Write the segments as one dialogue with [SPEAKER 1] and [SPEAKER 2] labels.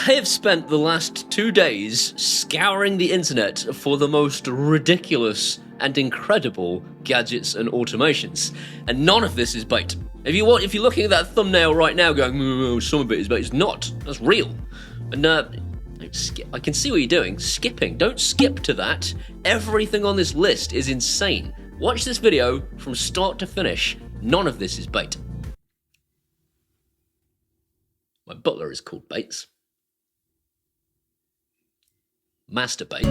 [SPEAKER 1] I have spent the last 2 days scouring the internet for the most ridiculous and incredible gadgets and automations, and none of this is bait. If you're looking at that thumbnail right now going, some of it is bait, it's not. That's real. And I can see what you're doing. Skipping. Don't skip to that. Everything on this list is insane. Watch this video from start to finish. None of this is bait. My butler is called Bates. Masturbate.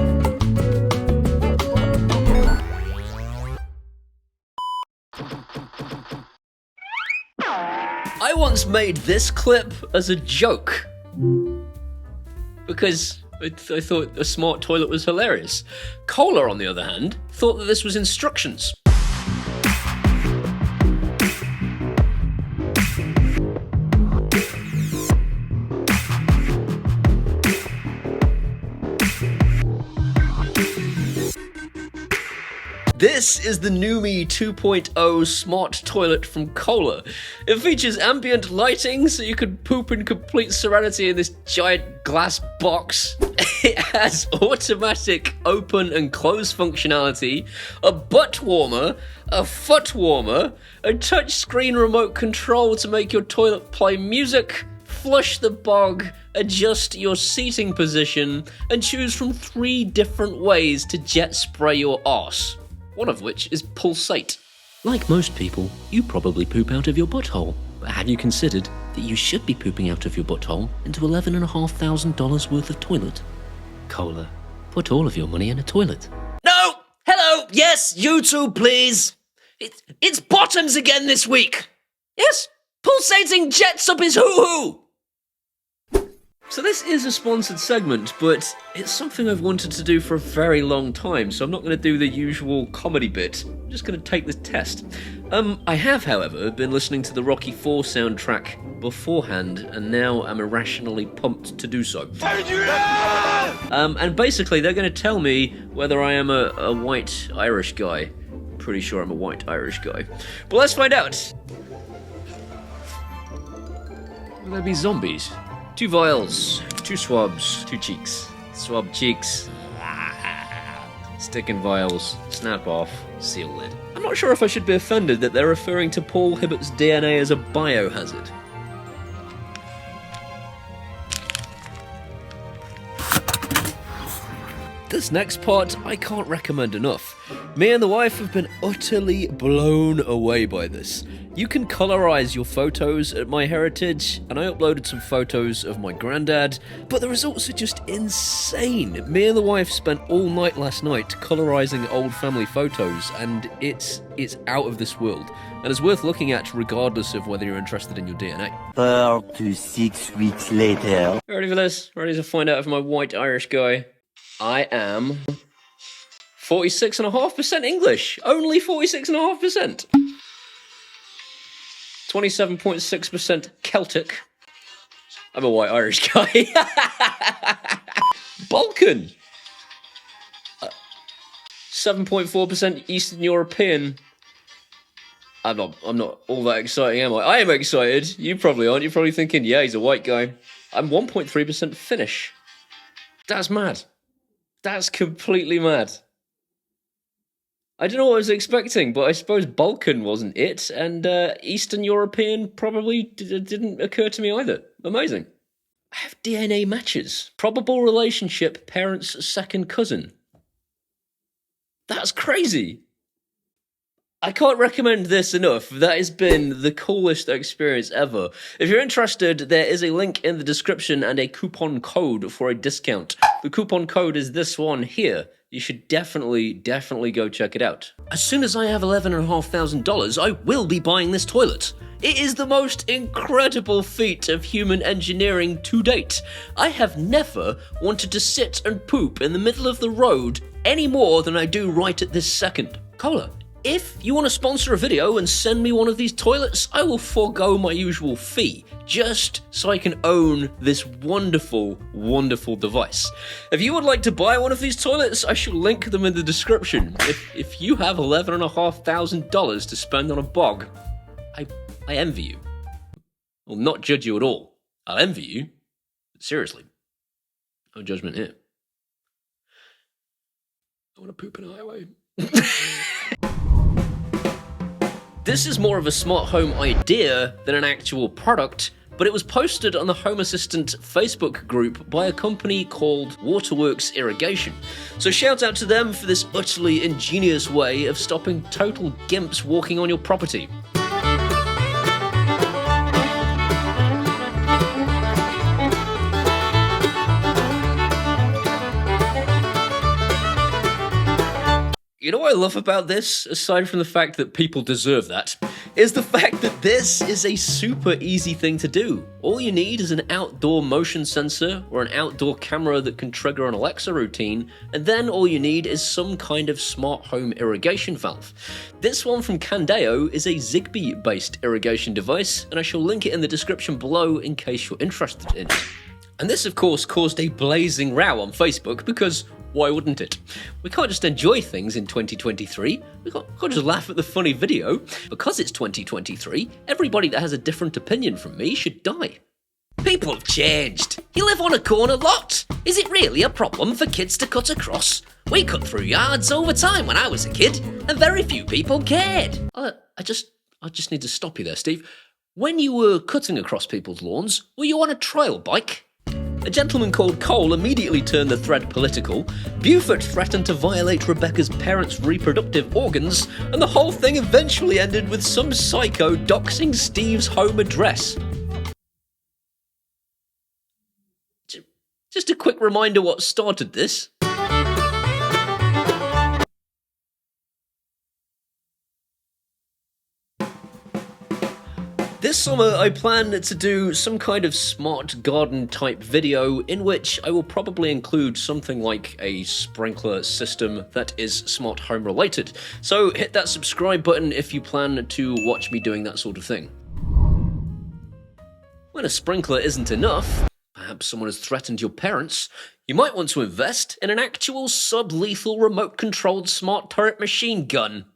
[SPEAKER 1] I once made this clip as a joke because I thought a smart toilet was hilarious. Kohler, on the other hand, thought that this was instructions. This is the Numi 2.0 smart toilet from Kohler. It features ambient lighting so you can poop in complete serenity in this giant glass box. It has automatic open and close functionality, a butt warmer, a foot warmer, a touchscreen remote control to make your toilet play music, flush the bog, adjust your seating position, and choose from 3 different ways to jet spray your arse. One of which is pulsate. Like most people, you probably poop out of your butthole. But have you considered that you should be pooping out of your butthole into $11,500 worth of toilet? Kohler, put all of your money in a toilet. No! Hello! Yes, YouTube, please! It's bottoms again this week! Yes! Pulsating jets up his hoo-hoo! So this is a sponsored segment, but it's something I've wanted to do for a very long time, so I'm not going to do the usual comedy bit. I'm just going to take this test. I have, however, been listening to the Rocky IV soundtrack beforehand, and now I'm irrationally pumped to do so. And basically, they're going to tell me whether I am a white Irish guy. Pretty sure I'm a white Irish guy. But let's find out. Will there be zombies? 2 vials, 2 swabs, 2 cheeks. Swab cheeks. Stick in vials, snap off, seal lid. I'm not sure if I should be offended that they're referring to Paul Hibbert's DNA as a biohazard. This next part, I can't recommend enough. Me and the wife have been utterly blown away by this. You can colorize your photos at MyHeritage, and I uploaded some photos of my granddad, but the results are just insane. Me and the wife spent all night last night colorizing old family photos, and it's out of this world, and it's worth looking at regardless of whether you're interested in your DNA.
[SPEAKER 2] 4 to 6 weeks later.
[SPEAKER 1] Ready for this? Ready to find out if I'm a white Irish guy? I am 46.5% English. Only 46.5%. 27.6% Celtic. I'm a white Irish guy. Balkan. 7.4% Eastern European. I'm not all that exciting, am I? I am excited. You probably aren't. You're probably thinking, yeah, he's a white guy. I'm 1.3% Finnish. That's mad. That's completely mad. I don't know what I was expecting, but I suppose Balkan wasn't it, and Eastern European probably didn't occur to me either. Amazing. I have DNA matches. Probable relationship, parents' second cousin. That's crazy. I can't recommend this enough. That has been the coolest experience ever. If you're interested, there is a link in the description and a coupon code for a discount. The coupon code is this one here. You should definitely go check it out. As soon as I have $11,500, I will be buying this toilet. It is the most incredible feat of human engineering to date. I have never wanted to sit and poop in the middle of the road any more than I do right at this second. Kohler, if you want to sponsor a video and send me one of these toilets, I will forego my usual fee, just so I can own this wonderful, wonderful device. If you would like to buy one of these toilets, I shall link them in the description. If you have $11,500 to spend on a bog, I envy you. Will not judge you at all. I'll envy you. Seriously. No judgment here. I want to poop in a highway. This is more of a smart home idea than an actual product, but it was posted on the Home Assistant Facebook group by a company called Waterworks Irrigation. So shout out to them for this utterly ingenious way of stopping total gimps walking on your property. You know what I love about this, aside from the fact that people deserve that, is the fact that this is a super easy thing to do. All you need is an outdoor motion sensor or an outdoor camera that can trigger an Alexa routine, and then all you need is some kind of smart home irrigation valve. This one from Candeo is a Zigbee-based irrigation device, and I shall link it in the description below in case you're interested in it. And this, of course, caused a blazing row on Facebook because why wouldn't it? We can't just enjoy things in 2023. We can't just laugh at the funny video. Because it's 2023, everybody that has a different opinion from me should die. People have changed. You live on a corner lot. Is it really a problem for kids to cut across? We cut through yards all the time when I was a kid, and very few people cared. I just need to stop you there, Steve. When you were cutting across people's lawns, were you on a trail bike? A gentleman called Cole immediately turned the thread political. Beaufort threatened to violate Rebecca's parents' reproductive organs, and the whole thing eventually ended with some psycho doxing Steve's home address. Just a quick reminder what started this. This summer, I plan to do some kind of smart garden type video in which I will probably include something like a sprinkler system that is smart home related. So hit that subscribe button if you plan to watch me doing that sort of thing. When a sprinkler isn't enough, perhaps someone has threatened your parents, you might want to invest in an actual SubLethal Remote controlled smart turret machine gun.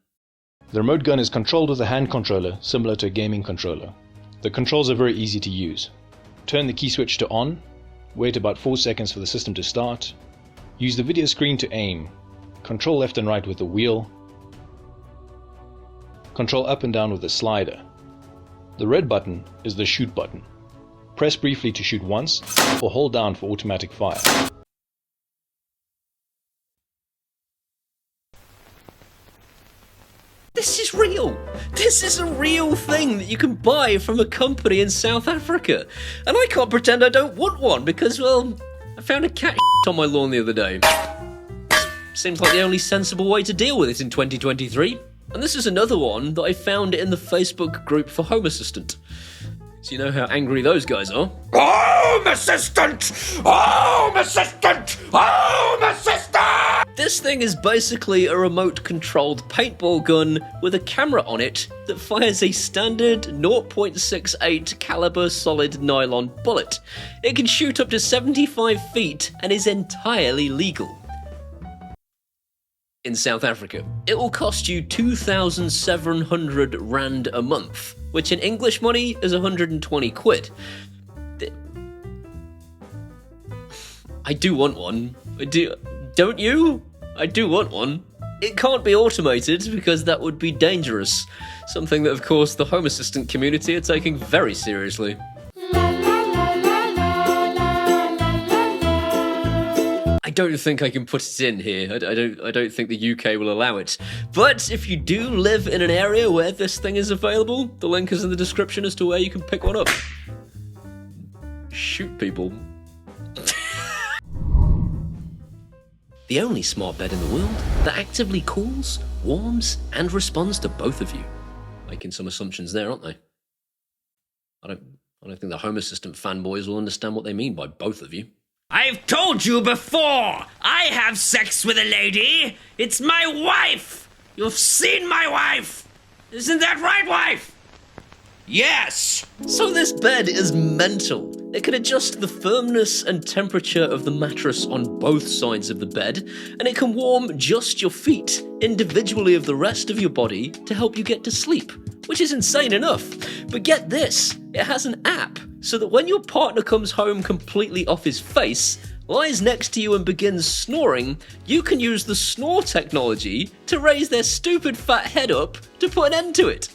[SPEAKER 3] The remote gun is controlled with a hand controller, similar to a gaming controller. The controls are very easy to use. Turn the key switch to on, wait about 4 seconds for the system to start, use the video screen to aim, control left and right with the wheel, control up and down with the slider. The red button is the shoot button. Press briefly to shoot once, or hold down for automatic fire.
[SPEAKER 1] This is real! This is a real thing that you can buy from a company in South Africa. And I can't pretend I don't want one because, well, I found a cat on my lawn the other day. Seems like the only sensible way to deal with it in 2023. And this is another one that I found in the Facebook group for Home Assistant. So you know how angry those guys are. Home Assistant! Home Assistant! Home Assistant! This thing is basically a remote-controlled paintball gun with a camera on it that fires a standard 0.68 caliber solid nylon bullet. It can shoot up to 75 feet and is entirely legal. In South Africa, it will cost you 2,700 rand a month, which in English money is 120 quid. I do want one. Don't you? I do want one. It can't be automated because that would be dangerous. Something that, of course, the Home Assistant community are taking very seriously. I don't think I can put it in here. I don't think the UK will allow it. But if you do live in an area where this thing is available, the link is in the description as to where you can pick one up. Shoot people. The only smart bed in the world that actively cools, warms, and responds to both of you. Making some assumptions there, aren't they? I don't think the Home Assistant fanboys will understand what they mean by both of you.
[SPEAKER 4] I've told you before! I have sex with a lady! It's my wife! You've seen my wife! Isn't that right, wife? Yes!
[SPEAKER 1] So this bed is mental. It can adjust the firmness and temperature of the mattress on both sides of the bed, and it can warm just your feet individually of the rest of your body to help you get to sleep, which is insane enough. But get this, it has an app, so that when your partner comes home completely off his face, lies next to you and begins snoring, you can use the snore technology to raise their stupid fat head up to put an end to it.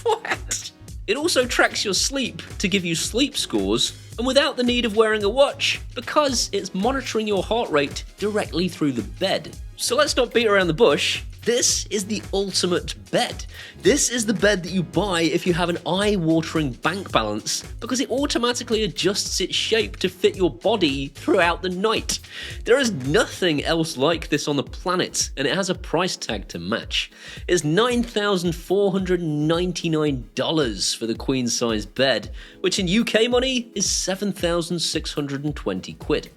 [SPEAKER 1] What? It also tracks your sleep to give you sleep scores, and without the need of wearing a watch, because it's monitoring your heart rate directly through the bed. So let's not beat around the bush. This is the ultimate bed. This is the bed that you buy if you have an eye-watering bank balance, because it automatically adjusts its shape to fit your body throughout the night. There is nothing else like this on the planet, and it has a price tag to match. It's $9,499 for the queen-size bed, which in UK money is 7,620 quid.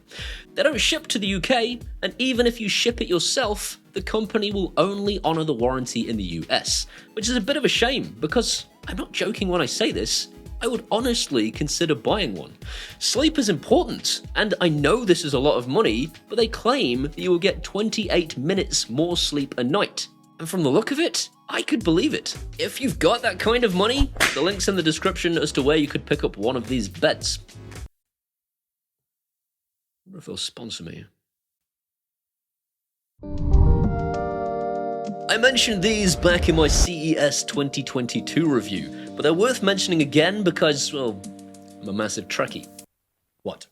[SPEAKER 1] They don't ship to the UK, and even if you ship it yourself, the company will only honour the warranty in the US, which is a bit of a shame because, I'm not joking when I say this, I would honestly consider buying one. Sleep is important, and I know this is a lot of money, but they claim that you will get 28 minutes more sleep a night. And from the look of it, I could believe it. If you've got that kind of money, the link's in the description as to where you could pick up one of these beds. I wonder if they'll sponsor me. I mentioned these back in my CES 2022 review, but they're worth mentioning again because, well, I'm a massive Trekkie. What?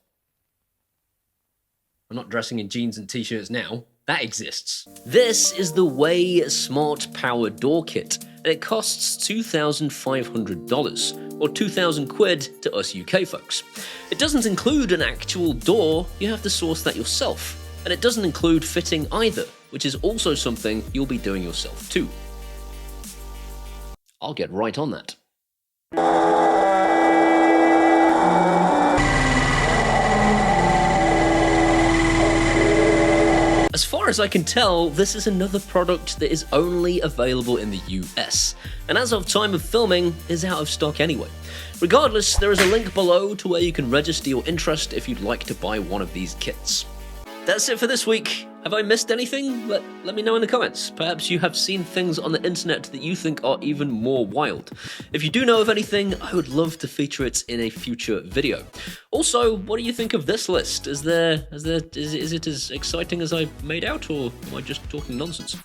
[SPEAKER 1] I'm not dressing in jeans and t-shirts now. That exists. This is the Waay Smart Power Door Kit, and it costs $2,500, or 2,000 quid to us UK folks. It doesn't include an actual door, you have to source that yourself, and it doesn't include fitting either, which is also something you'll be doing yourself too. I'll get right on that. As far as I can tell, this is another product that is only available in the US, and as of time of filming, is out of stock anyway. Regardless, there is a link below to where you can register your interest if you'd like to buy one of these kits. That's it for this week. Have I missed anything? Let me know in the comments. Perhaps you have seen things on the internet that you think are even more wild. If you do know of anything, I would love to feature it in a future video. Also, what do you think of this list? Is it as exciting as I made out, or am I just talking nonsense?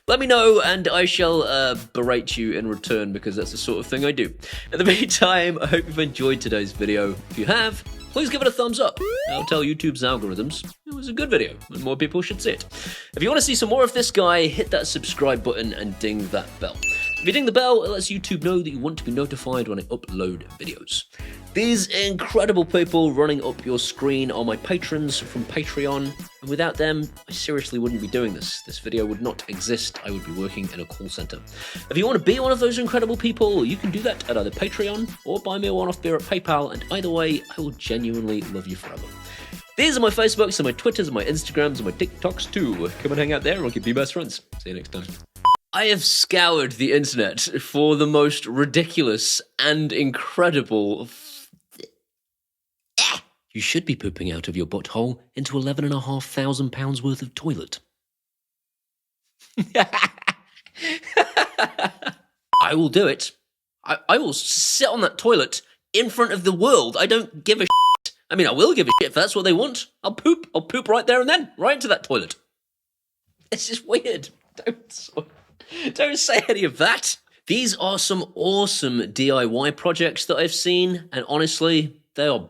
[SPEAKER 1] Let me know, and I shall berate you in return, because that's the sort of thing I do. In the meantime, I hope you've enjoyed today's video. If you have, please give it a thumbs up. That'll tell YouTube's algorithms it was a good video and more people should see it. If you want to see some more of this guy, hit that subscribe button and ding that bell. If you ding the bell, it lets YouTube know that you want to be notified when I upload videos. These incredible people running up your screen are my patrons from Patreon, and without them, I seriously wouldn't be doing this. This video would not exist. I would be working in a call center. If you want to be one of those incredible people, you can do that at either Patreon or buy me a one-off beer at PayPal, and either way, I will genuinely love you forever. These are my Facebooks and my Twitters and my Instagrams and my TikToks too. Come and hang out there and we'll keep you best friends. See you next time. I have scoured the internet for the most ridiculous and incredible... You should be pooping out of your butthole into £11,500 worth of toilet. I will do it. I will sit on that toilet in front of the world. I don't give a shit. I mean, I will give a shit if that's what they want. I'll poop right there and then, right into that toilet. It's just weird. Don't say any of that. These are some awesome DIY projects that I've seen, and honestly, they are...